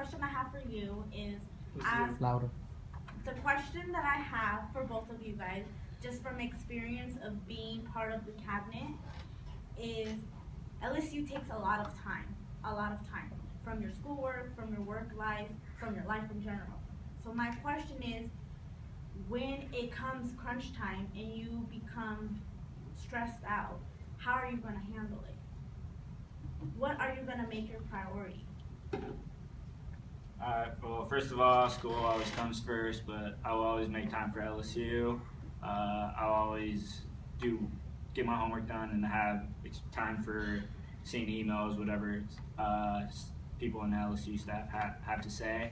question I have for you is, Louder. the question that I have for both of you guys, just from experience of being part of the cabinet, is LSU takes a lot of time from your schoolwork, from your work life, from your life in general. So my question is, when it comes crunch time and you become stressed out, how are you going to handle it? What are you going to make your priority? Well, first of all, school always comes first, but I will always make time for LSU. I'll always get my homework done and have time for seeing emails, whatever people in the LSU staff have to say.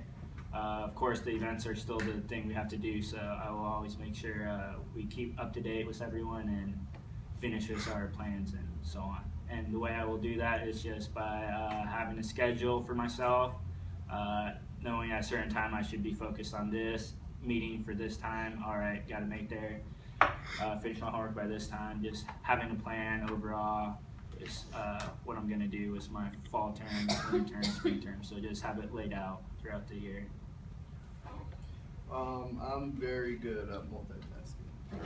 Of course, the events are still the thing we have to do, so I will always make sure we keep up to date with everyone and finish our plans and so on. And the way I will do that is just by having a schedule for myself, knowing at a certain time I should be focused on this meeting for this time. All right, got to make there, finish my homework by this time. Just having a plan overall is what I'm going to do with my fall term, winter term, spring term. So just have it laid out throughout the year. I'm very good at multitasking.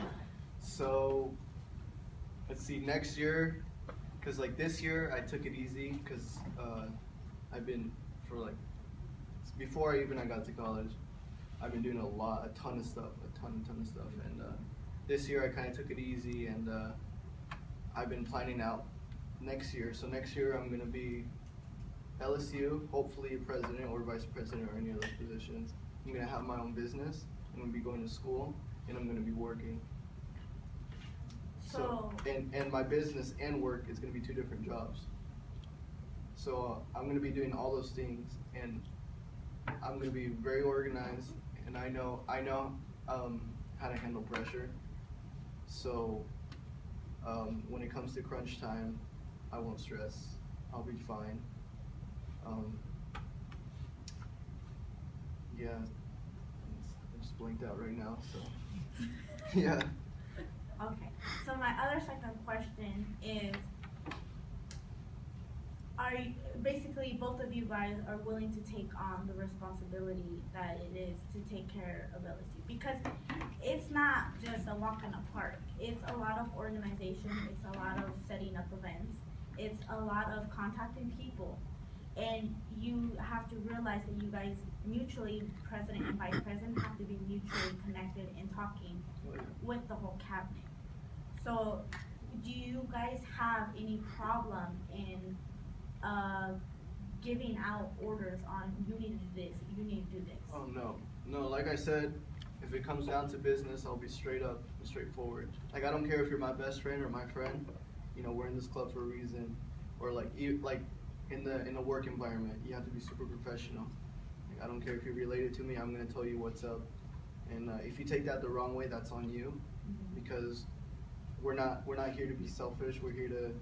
So let's see, next year, because like this year I took it easy because I've been before I got to college, I've been doing a ton of stuff, and this year I kind of took it easy, and I've been planning out next year. So next year I'm going to be LSU, hopefully president or vice president or any other positions. I'm going to have my own business, I'm going to be going to school, and I'm going to be working. So and my business and work is going to be two different jobs. So I'm going to be doing all those things, and I'm going to be very organized, and I know how to handle pressure. So when it comes to crunch time, I won't stress. I'll be fine. Yeah, I just blanked out right now. So yeah. Okay, so my other second question is, basically both of you guys are willing to take on the responsibility that it is to take care of LSU, because it's not just a walk in the park. It's a lot of organization, it's a lot of setting up events, it's a lot of contacting people, and you have to realize that you guys mutually, president and vice president, have to be mutually connected and talking with the whole cabinet. So do you guys have any problem in giving out orders on, you need to do this, you need to do this? Oh no, like I said, if it comes down to business, I'll be straight up and straightforward. Like, I don't care if you're my best friend or my friend, you know, we're in this club for a reason. Or like in the work environment, you have to be super professional. Like, I don't care if you're related to me, I'm gonna tell you what's up. And if you take that the wrong way, that's on you, because we're not here to be selfish. We're here to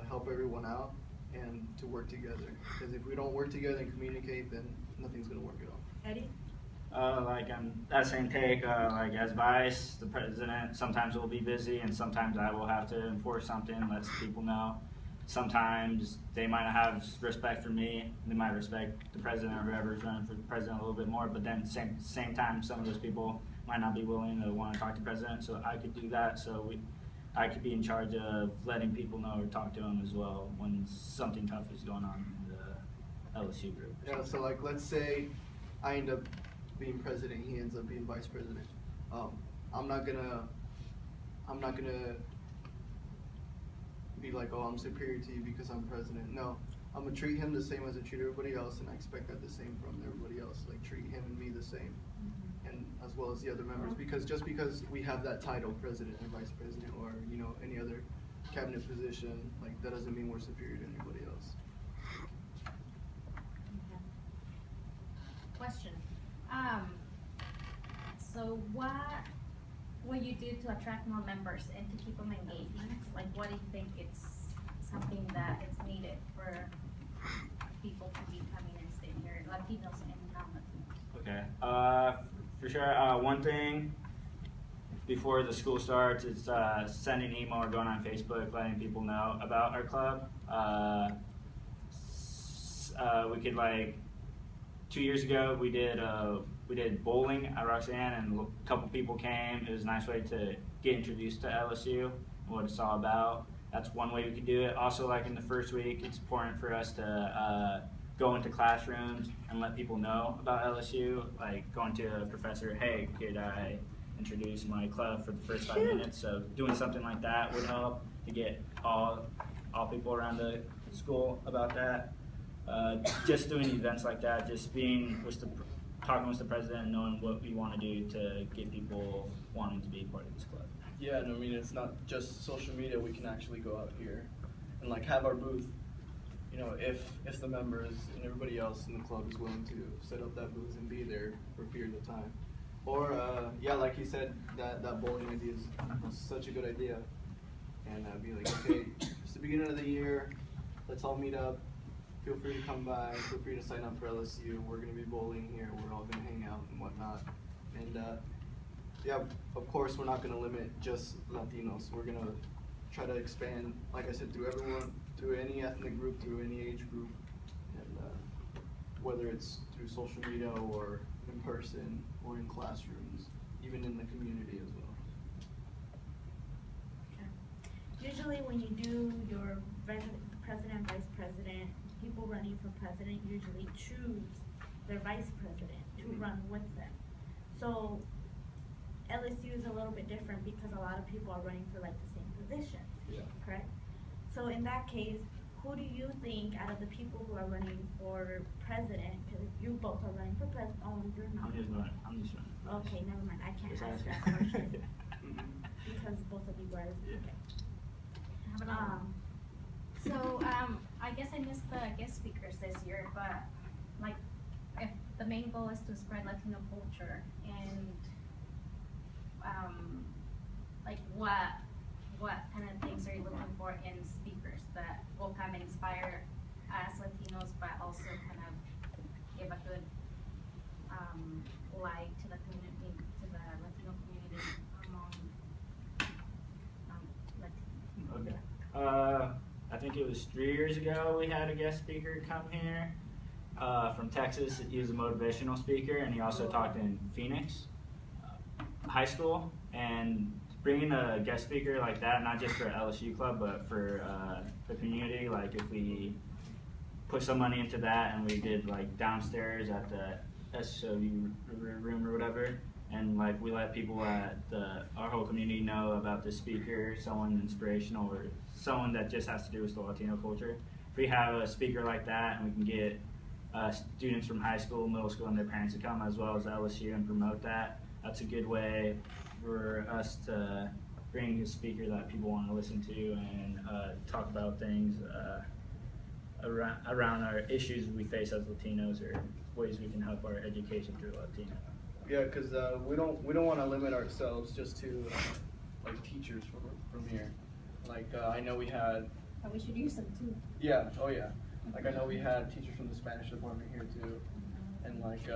help everyone out and to work together. Because if we don't work together and communicate, then nothing's gonna work at all. Eddie? Like that same take, like as vice, the president, sometimes will be busy and sometimes I will have to enforce something, let people know. Sometimes they might not have respect for me, they might respect the president or whoever's running for the president a little bit more, but then same time some of those people might not be willing to want to talk to the president, so I could do that. So I could be in charge of letting people know or talk to them as well when something tough is going on in the LSU group. Yeah, so like let's say I end up being president, he ends up being vice president. I'm not gonna be like, oh, I'm superior to you because I'm president. No, I'm gonna treat him the same as I treat everybody else, and I expect that the same from everybody else. Like, treat him and me the same, and as well as the other members. Because just because we have that title, president and vice president, or you know any other cabinet position, like that doesn't mean we're superior to anybody else. Question. So what will you do to attract more members and to keep them engaged? Like, what do you think it's something that is needed for people to be coming and staying here, Latinos and non-Latinos? Okay. For sure, one thing before the school starts, it's sending email or going on Facebook, letting people know about our club. We could 2 years ago we did bowling at Roxanne, and a couple people came. It was a nice way to get introduced to LSU and what it's all about. That's one way we could do it. Also, like in the first week, it's important for us to go into classrooms and let people know about LSU. Like going to a professor, hey, could I introduce my club for the first 5 minutes? So doing something like that would help to get all people around the school about that. Just doing events like that, just being with talking with the president and knowing what we want to do to get people wanting to be part of this club. Yeah, and I mean, it's not just social media. We can actually go out here and like have our booth. You know, if the members and everybody else in the club is willing to set up that booth and be there for a period of time. Or yeah, like you said, that bowling idea is such a good idea. And be like, okay, it's the beginning of the year. Let's all meet up. Feel free to come by. Feel free to sign up for LSU. We're going to be bowling here. We're all going to hang out and whatnot. And yeah, of course, we're not going to limit just Latinos. We're going to try to expand, like I said, through everyone, through any ethnic group, through any age group, and whether it's through social media or in person or in classrooms, even in the community as well. Usually when you do your president, vice president, people running for president usually choose their vice president to run with them. So LSU is a little bit different because a lot of people are running for like the same position, correct? So in that case, who do you think out of the people who are running for president, because you both are running for president, oh, you're not. I'm just running. Okay, never mind, I can't ask that question because both of you guys, okay. So I guess I missed the guest speakers this year, but like if the main goal is to spread Latino culture and like what kind of things are you looking for in speakers that will kind of inspire us Latinos, but also kind of give a good light to the community, to the Latino community among Latinos? Okay. I think it was 3 years ago we had a guest speaker come here from Texas. He was a motivational speaker, and he also talked in Phoenix High School. And bringing a guest speaker like that, not just for LSU club, but for the community, like if we put some money into that and we did like downstairs at the SOU room or whatever, and like we let people at our whole community know about the speaker, someone inspirational or someone that just has to do with the Latino culture. If we have a speaker like that and we can get students from high school, middle school, and their parents to come, as well as LSU, and promote that, that's a good way for us to bring a speaker that people want to listen to and talk about things around our issues we face as Latinos, or ways we can help our education through Latino. Yeah, because we don't want to limit ourselves just to like teachers from here. Like I know we had. And we should use them too. Yeah. Oh yeah. Like I know we had teachers from the Spanish department here too, and like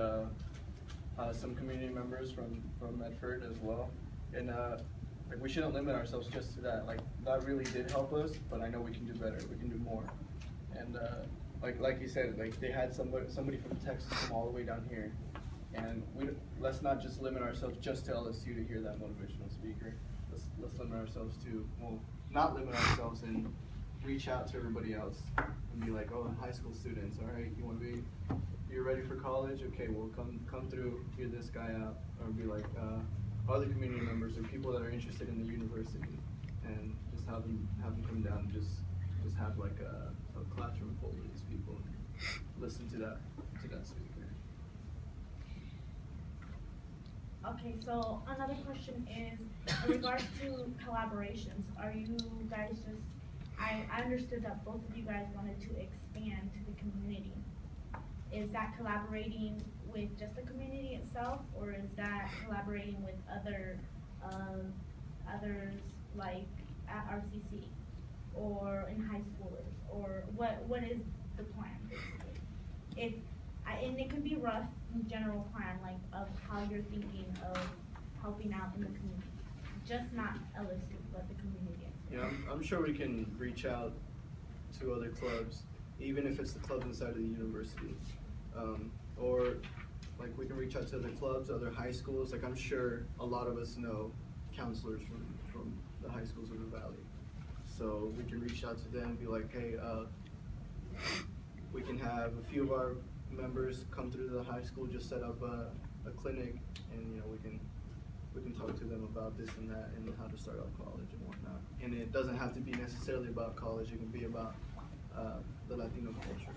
some community members from Medford as well. And like we shouldn't limit ourselves just to that. Like that really did help us, but I know we can do better. We can do more. And like you said, like they had somebody from Texas come all the way down here. And let's not just limit ourselves just to LSU to hear that motivational speaker. Let's limit ourselves to, well, not limit ourselves and reach out to everybody else and be like, oh, high school students, all right, you're ready for college? Okay, well, come through, hear this guy out, or be like other community members or people that are interested in the university, and just have them come down and just have like a classroom full of these people and listen to that speaker. Okay, so another question is, in regards to collaborations, are you guys just, I understood that both of you guys wanted to expand to the community. Is that collaborating with just the community itself, or is that collaborating with others like at RCC, or in high schoolers, or what is the plan basically? And it could be rough, general plan, like of how you're thinking of helping out in the community, just not LSU, but the community. Yeah, I'm sure we can reach out to other clubs, even if it's the clubs inside of the university, or like we can reach out to other clubs, other high schools. Like I'm sure a lot of us know counselors from the high schools of the Valley. So we can reach out to them and be like, hey, we can have a few of our members come through the high school, just set up a clinic, and we can talk to them about this and that and how to start out college and whatnot. And it doesn't have to be necessarily about college. It can be about the Latino culture,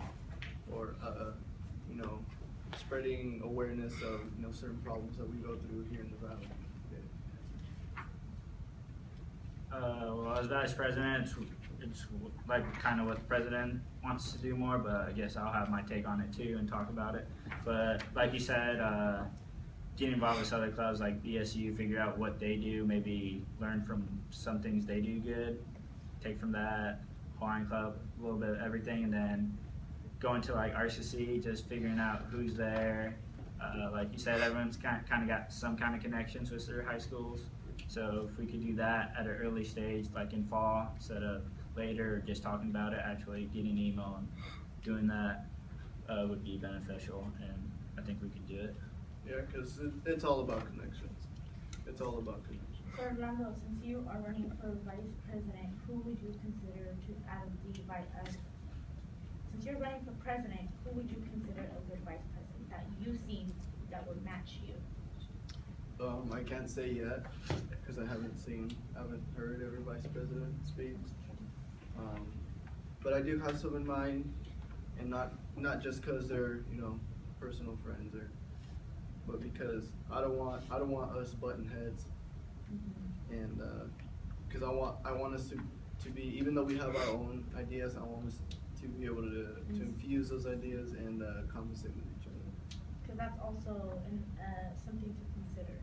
or spreading awareness of certain problems that we go through here in the Valley. Well, as vice president, it's like kind of what the president wants to do more, but I guess I'll have my take on it too and talk about it. But like you said, get involved with other clubs like BSU, figure out what they do, maybe learn from some things they do good, take from that, Hawaiian Club, a little bit of everything, and then going to like RCC, just figuring out who's there. Like you said, everyone's kind of got some kind of connections with their high schools. So if we could do that at an early stage, like in fall, instead of later, just talking about it, actually getting an email and doing that would be beneficial, and I think we could do it. Yeah, because it's all about connections. It's all about connections. So Orlando, since you are running for vice president, who would you consider since you're running for president, who would you consider a good vice president that you've seen that would match you? I can't say yet because I haven't heard every vice president speak. But I do have some in mind, and not just because they're personal friends, but because I don't want us butting heads, and because I want us to be, even though we have our own ideas, I want us to be able to infuse those ideas and compensate with each other. Because that's also something to consider.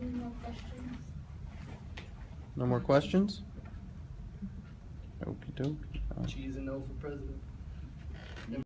Any more questions? No more questions? Okie dokie. Cheese and no for president.